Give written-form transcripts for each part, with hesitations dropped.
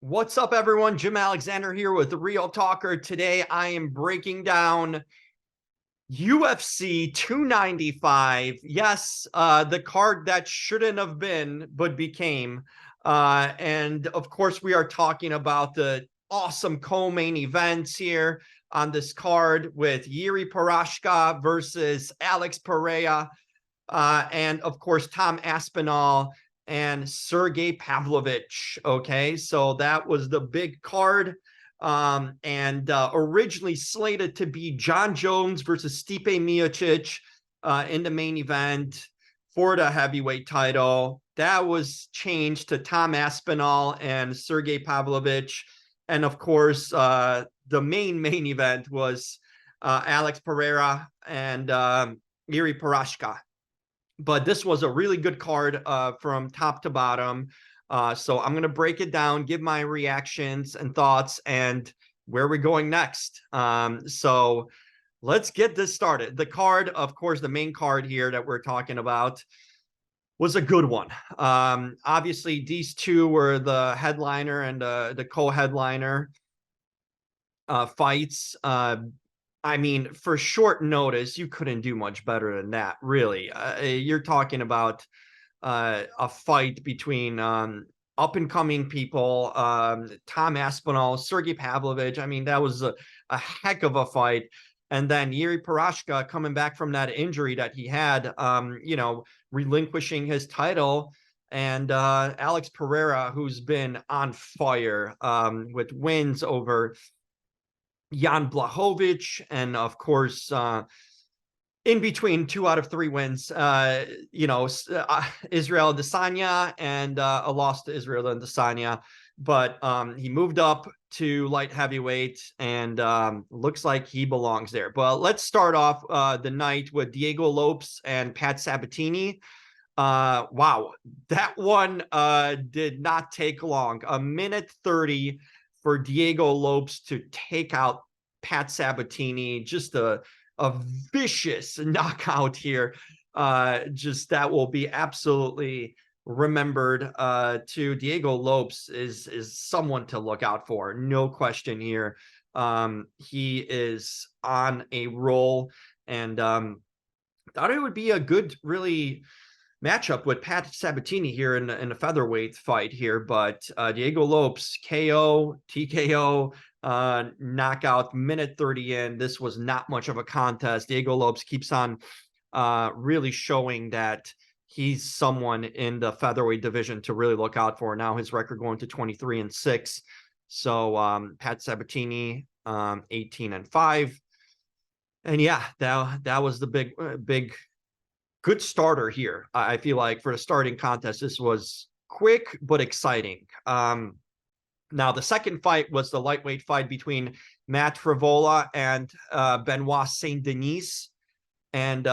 What's up, everyone? Jim Alexander here with The Real Talker. Today, I am breaking down UFC 295. Yes, the card that shouldn't have been, but became. And of course, we are talking about the awesome co-main events here on this card with Yuri Prochazka versus Alex Pereira. And of course, Tom Aspinall and Sergey Pavlovich. Okay, so that was the big card. And originally slated to be John Jones versus Stipe Miocic in the main event for the heavyweight title. That was changed to Tom Aspinall and Sergey Pavlovich. And of course, the main event was Alex Pereira and Yuri Prochazka. But this was a really good card from top to bottom. So I'm going to break it down, give my reactions and thoughts, and where we're going next. So let's get this started. The card, of course, the main card here that we're talking about was a good one. Obviously, these two were the headliner and the co-headliner fights. I mean, for short notice, you couldn't do much better than that, really. You're talking about a fight between up-and-coming people, Tom Aspinall, Sergey Pavlovich. I mean, that was a heck of a fight. And then Yuri Prochazka coming back from that injury that he had, relinquishing his title. And Alex Pereira, who's been on fire with wins over Jan Blachowicz, and of course, in between 2 out of 3 wins, Israel Adesanya and a loss to Israel Adesanya. But he moved up to light heavyweight and looks like he belongs there. But let's start off the night with Diego Lopes and Pat Sabatini. Wow, that one did not take long. 1:30 for Diego Lopes to take out Pat Sabatini. Just a vicious knockout here. Just that will be absolutely remembered. To Diego Lopes is someone to look out for. No question here. He is on a roll, and thought it would be a good, really matchup with Pat Sabatini here in the featherweight fight here, but Diego Lopes KO, TKO, knockout, 1:30 in. This was not much of a contest. Diego Lopes keeps on really showing that he's someone in the featherweight division to really look out for. Now his record going to 23-6. So Pat Sabatini 18-5. And yeah, that was the big good starter here. I feel like for the starting contest, this was quick but exciting. Now, the second fight was the lightweight fight between Matt Frevola and Benoit Saint Denis. And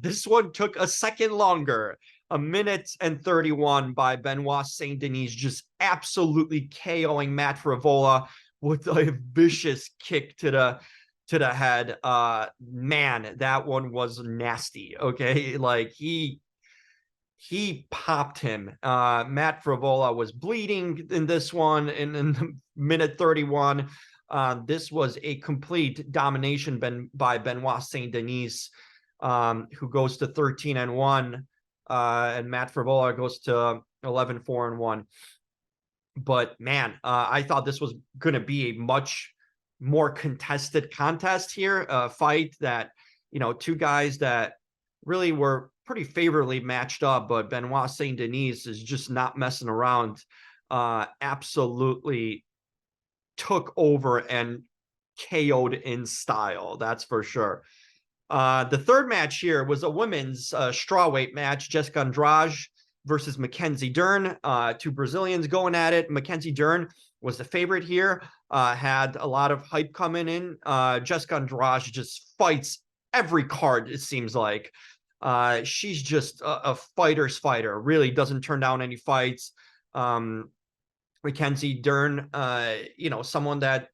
this one took a second longer. 1:31 by Benoit Saint Denis, just absolutely KOing Matt Frevola with a vicious kick to the head. Man, that one was nasty. Okay, like he popped him. Matt Frevola was bleeding in this one in the 1:31. This was a complete domination by Benoit Saint Denis, who goes to 13-1, and Matt Frevola goes to 11-4-1. But man, I thought this was going to be a much more contested contest here, a fight that, two guys that really were pretty favorably matched up, but Benoit Saint Denis is just not messing around. Absolutely took over and KO'd in style, that's for sure. The third match here was a women's strawweight match, Jessica Andrade versus Mackenzie Dern. Two Brazilians going at it. Mackenzie Dern was the favorite here, had a lot of hype coming in. Jessica Andrade just fights every card, it seems like. She's just a fighter's fighter, really doesn't turn down any fights. Mackenzie Dern, someone that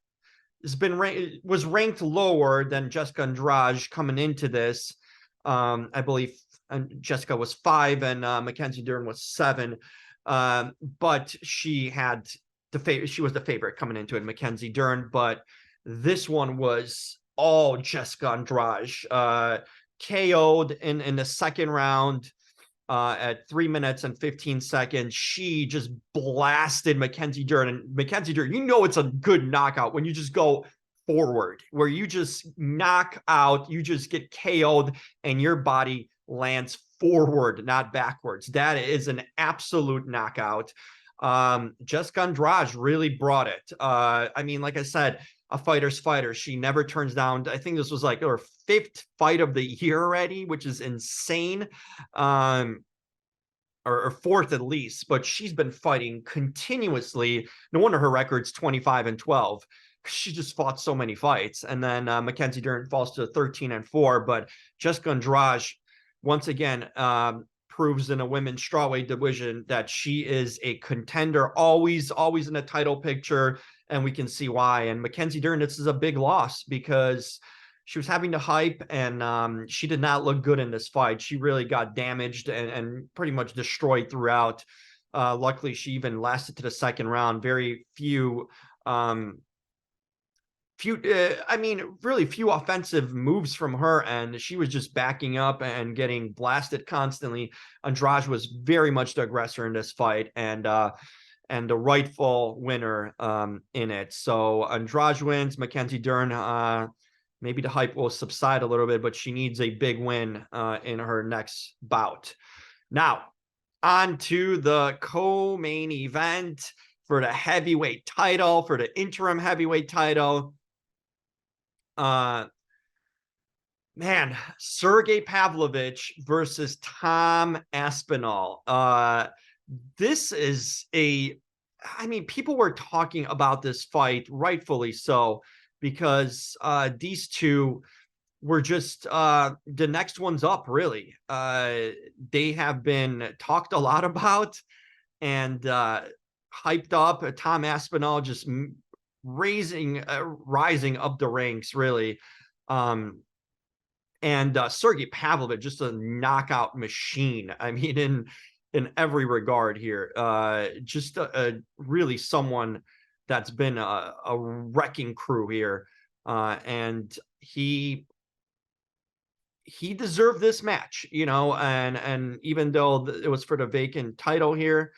was ranked lower than Jessica Andrade coming into this. I believe Jessica was 5 and Mackenzie Dern was 7. But she had she was the favorite coming into it, Mackenzie Dern. But this one was all Jessica Andrade. KO'd in the second round at 3 minutes and 15 seconds. She just blasted Mackenzie Dern. And Mackenzie Dern, you know, it's a good knockout when you just go forward, where you just knock out, you just get KO'd and your body lands forward, not backwards. That is an absolute knockout. Jessica Andrade really brought it. I mean, like I said, a fighter's fighter. She never turns down. I think this was like her 5th fight of the year already, which is insane. Or 4th at least, but she's been fighting continuously. No wonder her record's 25-12. She just fought so many fights. And then Mackenzie Dern falls to 13-4. But Jessica Andrade, once again, proves in a women's strawweight division that she is a contender, always in a title picture, and we can see why. And Mackenzie Dern, this is a big loss because she was having to hype, and she did not look good in this fight. She really got damaged and pretty much destroyed throughout. Luckily, she even lasted to the second round. Very few, really few offensive moves from her, and she was just backing up and getting blasted constantly. Andrade was very much the aggressor in this fight, and the rightful winner in it. So Andrade wins. Mackenzie Dern, maybe the hype will subside a little bit, but she needs a big win in her next bout. Now, on to the co-main event for the heavyweight title, for the interim heavyweight title. Man, Sergey Pavlovich versus Tom Aspinall. This is people were talking about this fight, rightfully so, because these two were just the next ones up, really. They have been talked a lot about and hyped up. Tom Aspinall just rising up the ranks, really. And Sergey Pavlovich, just a knockout machine. I mean, in every regard here. Just really someone that's been a wrecking crew here. And he deserved this match, you know, and even though it was for the vacant title here,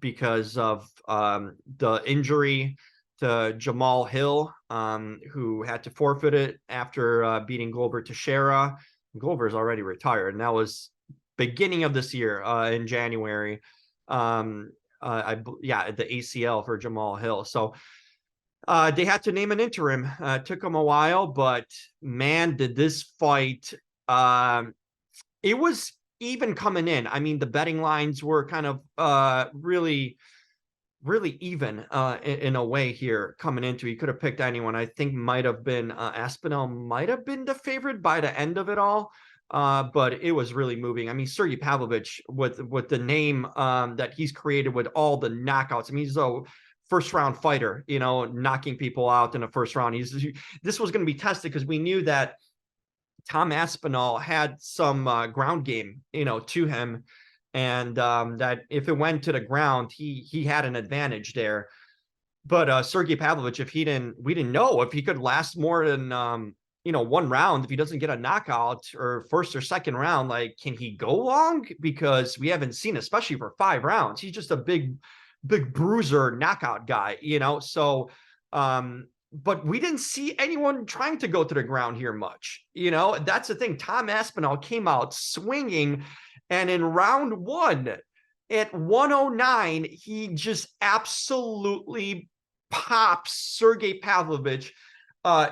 because of the injury to Jamal Hill, who had to forfeit it after beating Glover Teixeira. Glover's already retired, and that was beginning of this year in January. The ACL for Jamal Hill. So they had to name an interim. It took them a while, but man, did this fight. It was even coming in. I mean, the betting lines were kind of really even in a way here coming into. You could have picked anyone. I think might have been Aspinall might have been the favorite by the end of it all. But it was really moving. I mean, Sergey Pavlovich with the name that he's created with all the knockouts. I mean, he's a first round fighter, you know, knocking people out in the first round. This was going to be tested because we knew that Tom Aspinall had some ground game, you know, to him, and that if it went to the ground, he had an advantage there. But Sergey Pavlovich, we didn't know if he could last more than one round. If he doesn't get a knockout or first or second round, like, can he go long? Because we haven't seen, especially for 5 rounds. He's just a big bruiser knockout guy, you know. So but we didn't see anyone trying to go to the ground here much. You know, that's the thing. Tom Aspinall came out swinging, and in round 1 at 109, he just absolutely pops Sergey Pavlovich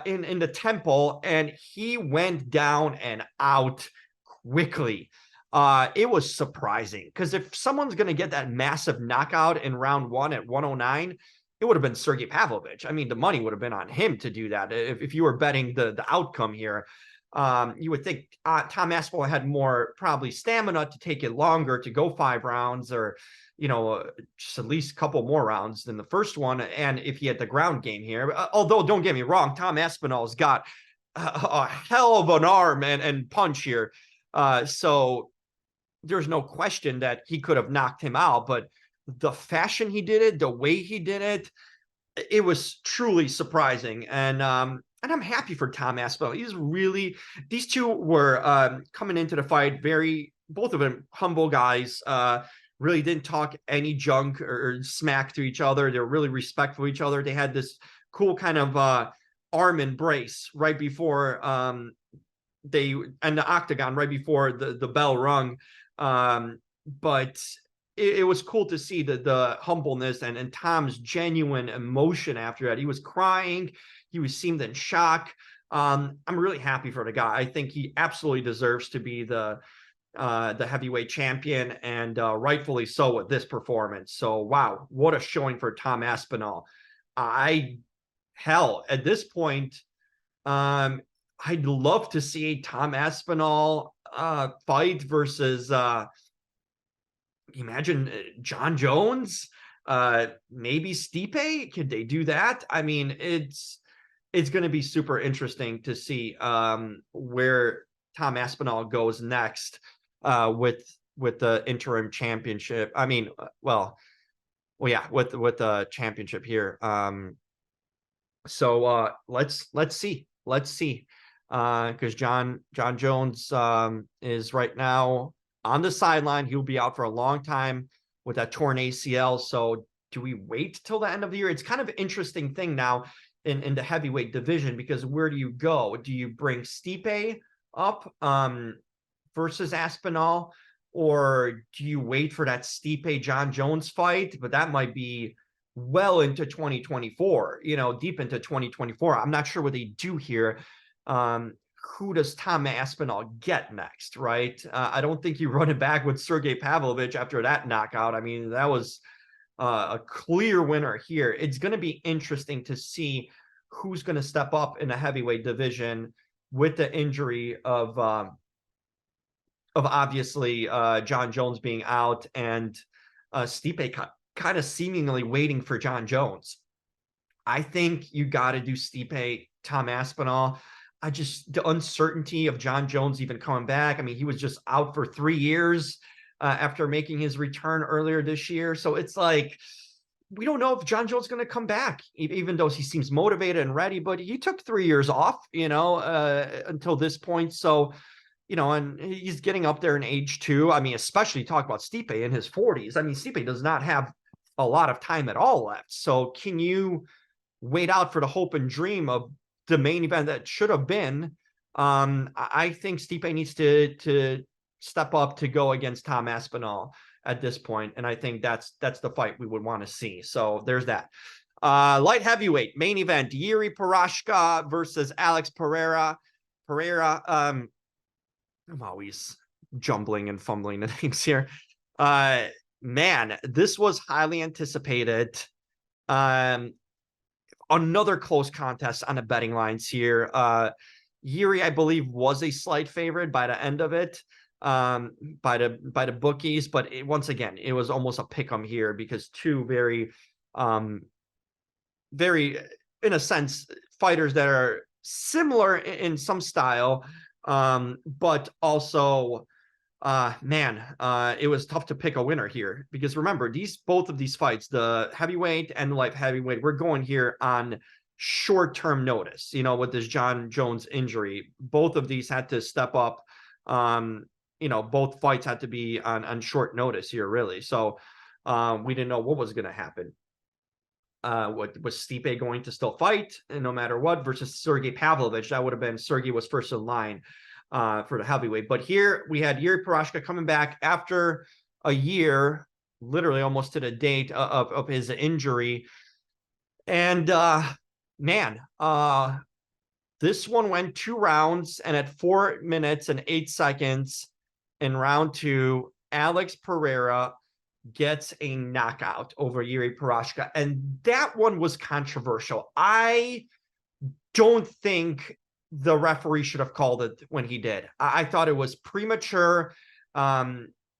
in the temple, and he went down and out quickly. It was surprising because if someone's going to get that massive knockout in round 1 at 109, it would have been Sergey Pavlovich. I mean, the money would have been on him to do that. If you were betting the outcome here, you would think Tom Aspinall had more probably stamina to take it longer, to go 5 rounds, or, you know, just at least a couple more rounds than the first one. And if he had the ground game here, although don't get me wrong, Tom Aspinall's got a hell of an arm and punch here. So there's no question that he could have knocked him out, but the fashion he did it, the way he did it, it was truly surprising. And I'm happy for Tom Aspinall. He's really, these two were coming into the fight both of them humble guys. Really didn't talk any junk or smack to each other. They were really respectful of each other. They had this cool kind of arm embrace right before they and the octagon right before the bell rung. But it was cool to see the humbleness and Tom's genuine emotion after that. He was crying. He seemed in shock. I'm really happy for the guy. I think he absolutely deserves to be the heavyweight champion, and rightfully so with this performance. So, wow, what a showing for Tom Aspinall. At this point, I'd love to see a Tom Aspinall fight versus imagine John Jones, maybe Stipe. Could they do that? I mean, it's going to be super interesting to see where Tom Aspinall goes next with the interim championship. I mean, yeah, with the championship here. So let's see. Because John Jones is right now on the sideline. He'll be out for a long time with that torn ACL. So do we wait till the end of the year? It's kind of an interesting thing now in the heavyweight division, because where do you go? Do you bring Stipe up versus Aspinall, or do you wait for that Stipe John Jones fight? But that might be well into 2024, deep into 2024. I'm not sure what they do here. Who does Tom Aspinall get next, right? I don't think you run it back with Sergey Pavlovich after that knockout. I mean, that was a clear winner here. It's going to be interesting to see who's going to step up in the heavyweight division with the injury of obviously John Jones being out, and Stipe kind of seemingly waiting for John Jones. I think you got to do Stipe, Tom Aspinall. The uncertainty of John Jones even coming back. I mean, he was just out for 3 years after making his return earlier this year. So it's like, we don't know if John Jones is going to come back, even though he seems motivated and ready, but he took 3 years off, until this point. So, and he's getting up there in age too. I mean, especially talk about Stipe in his 40s. I mean, Stipe does not have a lot of time at all left. So can you wait out for the hope and dream of the main event that should have been? I think Stipe needs to step up to go against Tom Aspinall at this point, and I think that's the fight we would want to see. So there's that. Light heavyweight main event: Yuri Prochazka versus Alex Pereira. I'm always jumbling and fumbling the things here. Man, this was highly anticipated. Another close contest on the betting lines here. Yuri, I believe, was a slight favorite by the end of it, by the bookies, but once again, it was almost a pick 'em here, because two very, in a sense, fighters that are similar in some style, but also it was tough to pick a winner here, because remember, both of these fights, the heavyweight and the light heavyweight, we're going here on short-term notice. With this John Jones injury, both of these had to step up. Both fights had to be on short notice here, really. So we didn't know what was going to happen. What was Stipe going to still fight, and no matter what, versus Sergey Pavlovich? That would have been, Sergey was first in line for the heavyweight. But here we had Yuri Prochazka coming back after a year, literally almost to the date of his injury. And this one went 2 rounds, and at 4 minutes and 8 seconds in round 2, Alex Pereira gets a knockout over Yuri Prochazka. And that one was controversial. I don't think the referee should have called it when he did. I thought it was premature.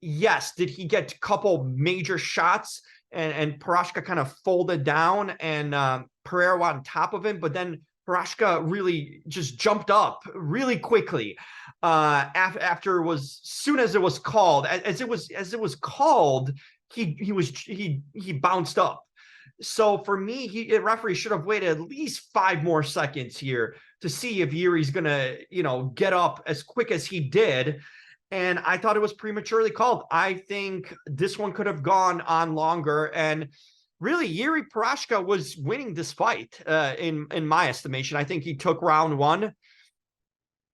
Yes, did he get a couple major shots, and Prochazka kind of folded down, and Pereira on top of him, but then Prochazka really just jumped up really quickly after it was soon as it was called. As it was called, he bounced up. So for me, the referee should have waited at least 5 more seconds here to see if Yuri's gonna, get up as quick as he did. And I thought it was prematurely called. I think this one could have gone on longer. And really, Yuri Prochazka was winning this fight in my estimation. I think he took round one,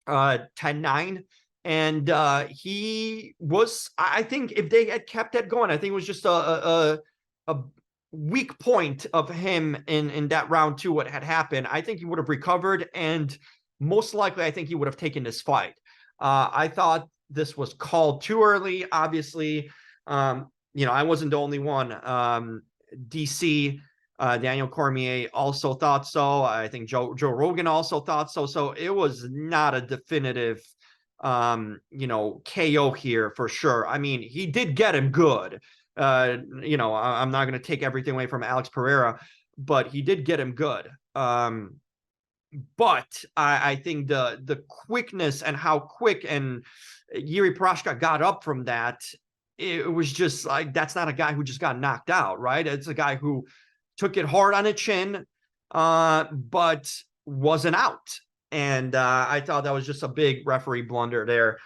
10-9. And he was, I think if they had kept that going, I think it was just a weak point of him in that round two, what had happened. I think he would have recovered, and most likely, I think he would have taken this fight. I thought this was called too early, obviously. I wasn't the only one. DC, Daniel Cormier also thought so. I think Joe Rogan also thought so. So it was not a definitive, KO here for sure. I mean, he did get him good. I'm not going to take everything away from Alex Pereira, but he did get him good. But I think the quickness and how quick and Yuri Prochazka got up from that, it was just like, that's not a guy who just got knocked out, right? It's a guy who took it hard on the chin, but wasn't out. And I thought that was just a big referee blunder there.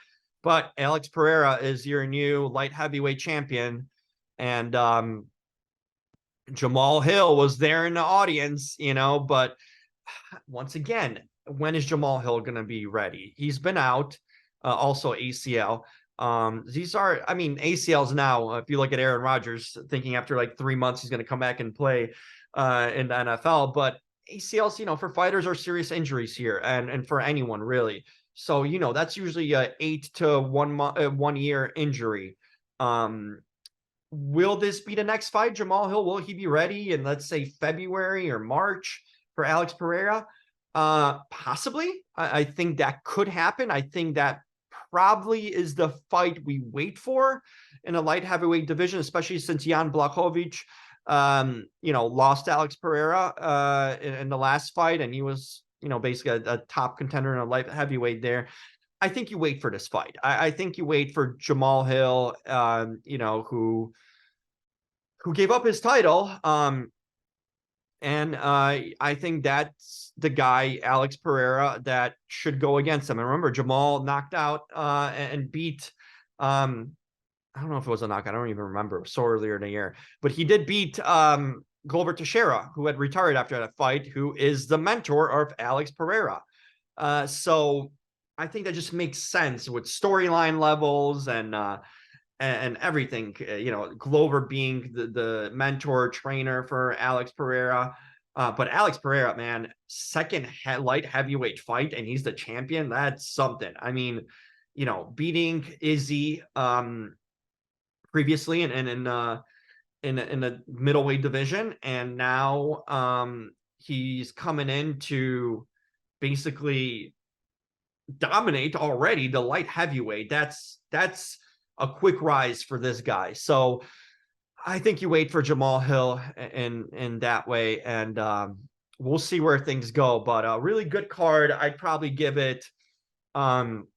But Alex Pereira is your new light heavyweight champion. And Jamal Hill was there in the audience, but once again, when is Jamal Hill going to be ready? He's been out, also ACL. These are, I mean, ACLs now, if you look at Aaron Rodgers, thinking after like 3 months, he's going to come back and play in the NFL. But ACLs, for fighters are serious injuries here, and for anyone really. So, that's usually a 8 to 1 year injury. Will this be the next fight? Jamal Hill, will he be ready in, let's say, February or March for Alex Pereira? Possibly. I think that could happen. I think that probably is the fight we wait for in a light heavyweight division, especially since Jan Blachowicz, lost Alex Pereira in the last fight, and he was, basically a top contender in a light heavyweight there. I think you wait for this fight. I think you wait for Jamal Hill, who gave up his title. And I think that's the guy, Alex Pereira, that should go against him. And remember, Jamal knocked out and beat, I don't know if it was a knockout. I don't even remember. It was so earlier in the year. But he did beat Glover Teixeira, who had retired after that fight, who is the mentor of Alex Pereira. So I think that just makes sense with storyline levels and everything, Glover being the mentor trainer for Alex Pereira. But Alex Pereira, man, second light heavyweight fight, and he's the champion. That's something. I mean, beating Izzy previously in the middleweight division, and now he's coming in to basically dominate already the light heavyweight. That's a quick rise for this guy. So I think you wait for Jamal Hill in that way, and we'll see where things go. But a really good card. I'd probably give it out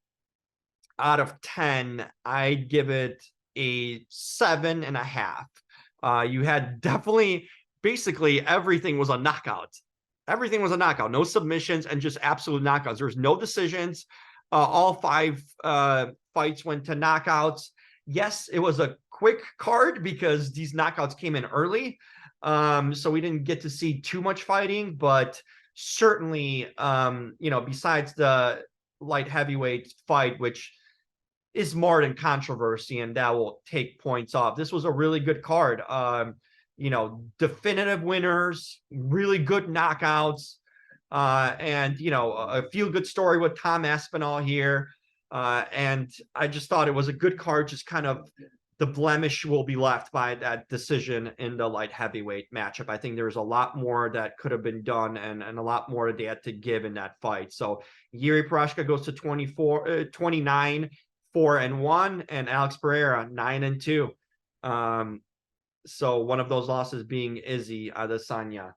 of 10, I'd give it a 7.5. You had definitely, basically everything was a knockout. Everything was a knockout. No submissions and just absolute knockouts. There's no decisions. All 5 fights went to knockouts. Yes, it was a quick card because these knockouts came in early. So we didn't get to see too much fighting, but certainly, besides the light heavyweight fight, which is marred in controversy, and that will take points off. This was a really good card. Definitive winners, really good knockouts, and a feel-good story with Tom Aspinall here. And I just thought it was a good card. Just kind of the blemish will be left by that decision in the light heavyweight matchup. I think there's a lot more that could have been done and a lot more they had to give in that fight. So Yuri Prochazka goes to 29, 4-1, and Alex Pereira 9-2. So one of those losses being Izzy Adesanya.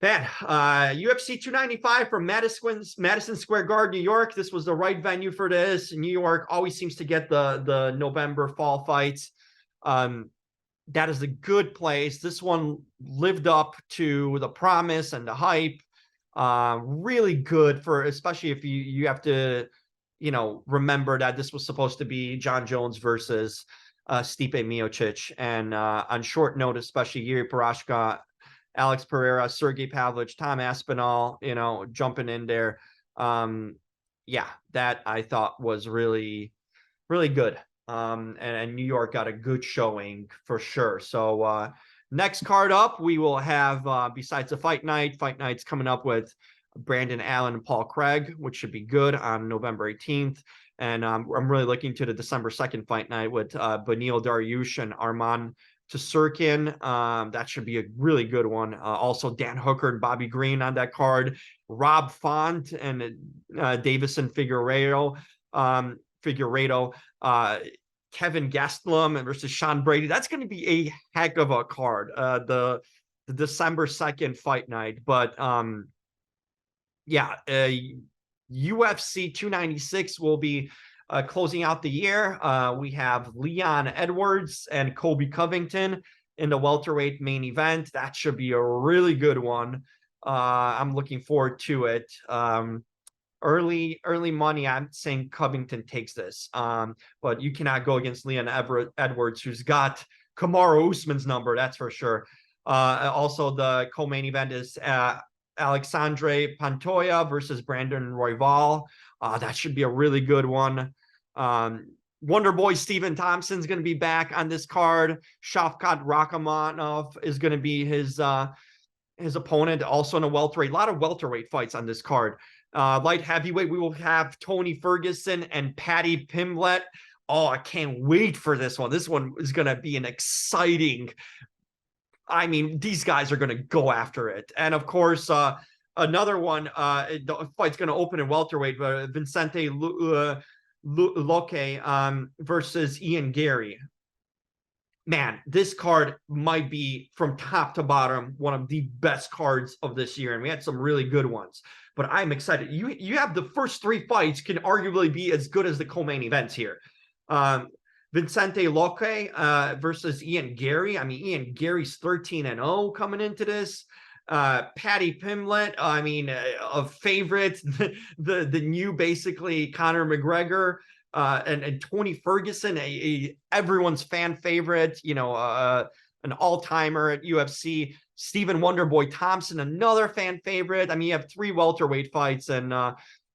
Man, UFC 295 from Madison Square Garden, New York. This was the right venue for this. New York always seems to get the November fall fights. That is a good place. This one lived up to the promise and the hype. Really good for, especially if you have to, remember that this was supposed to be John Jones versus Stipe Miocic, and on short notice, especially Yuri Prochazka, Alex Pereira, Sergey Pavlovich, Tom Aspinall, jumping in there. Yeah, that I thought was really, really good. And New York got a good showing for sure. So next card up, we will have, besides the fight night's coming up with Brandon Allen and Paul Craig, which should be good on November 18th. And I'm really looking to the December 2nd fight night with Beneil Dariush and Arman Tsurkin. That should be a really good one. Also, Dan Hooker and Bobby Green on that card. Rob Font and Davison Figueiredo. Kevin Gastelum versus Sean Brady. That's going to be a heck of a card. The December 2nd fight night. But UFC 296 will be closing out the year. We have Leon Edwards and Colby Covington in the welterweight main event. That should be a really good one. I'm looking forward to it. Early money, I'm saying Covington takes this. But you cannot go against Leon Edwards, who's got Kamaru Usman's number, that's for sure. Also, the co-main event is Alexandre Pantoja versus Brandon Royval. That should be a really good one. Wonder Boy Stephen Thompson's going to be back on this card. Shavkat Rakhmonov is going to be his opponent, also in a welterweight. A lot of welterweight fights on this card. Light heavyweight, we will have Tony Ferguson and Paddy Pimblett. Oh, I can't wait for this one. This one is going to be an exciting. I mean, these guys are going to go after it. And of course, another one, the fight's going to open in welterweight, Vicente Luque versus Ian Gary. Man, this card might be from top to bottom one of the best cards of this year, and we had some really good ones. But I'm excited. You have the first three fights can arguably be as good as the co-main events here. Vicente Luque versus Ian Gary. I mean, Ian Gary's 13-0 coming into this. Paddy Pimblett, I mean, a favorite, the new basically Conor McGregor. And Tony Ferguson, everyone's fan favorite, an all-timer at UFC. Stephen Wonderboy Thompson, another fan favorite. I mean, you have three welterweight fights and a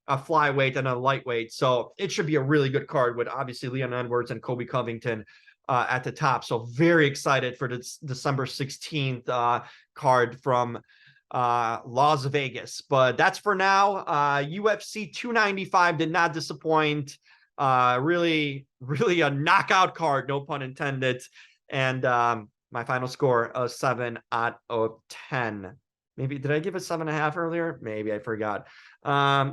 flyweight and a lightweight. So it should be a really good card with obviously Leon Edwards and Colby Covington at the top. So very excited for the December 16th card from Las Vegas. But that's for now. UFC 295 did not disappoint. Really a knockout card, no pun intended. And my final score, a 7 out of 10. Maybe did I give a 7.5 earlier? Maybe I forgot. I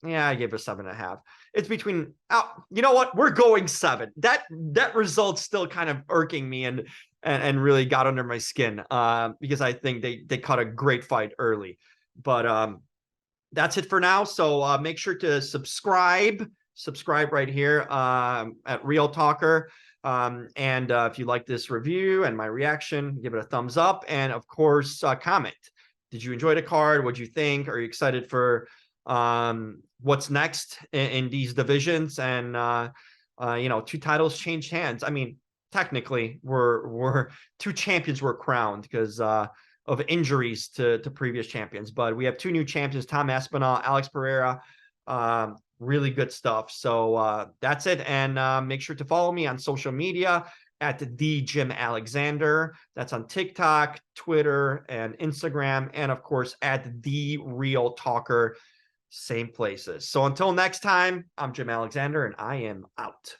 gave a 7.5. It's between. You know what? We're going 7. That result's still kind of irking me and really got under my skin because I think they caught a great fight early. But that's it for now. So make sure to subscribe right here at Real Talker. And if you like this review and my reaction, give it a thumbs up. And of course, comment. Did you enjoy the card? What'd you think? Are you excited for what's next in these divisions? And, two titles changed hands. I mean, technically, we're two champions were crowned because of injuries to previous champions. But we have two new champions, Tom Aspinall, Alex Pereira. Really good stuff. So that's it. And make sure to follow me on social media at the Jim Alexander. That's on TikTok, Twitter, and Instagram. And of course, at the Real Talker, same places. So until next time, I'm Jim Alexander and I am out.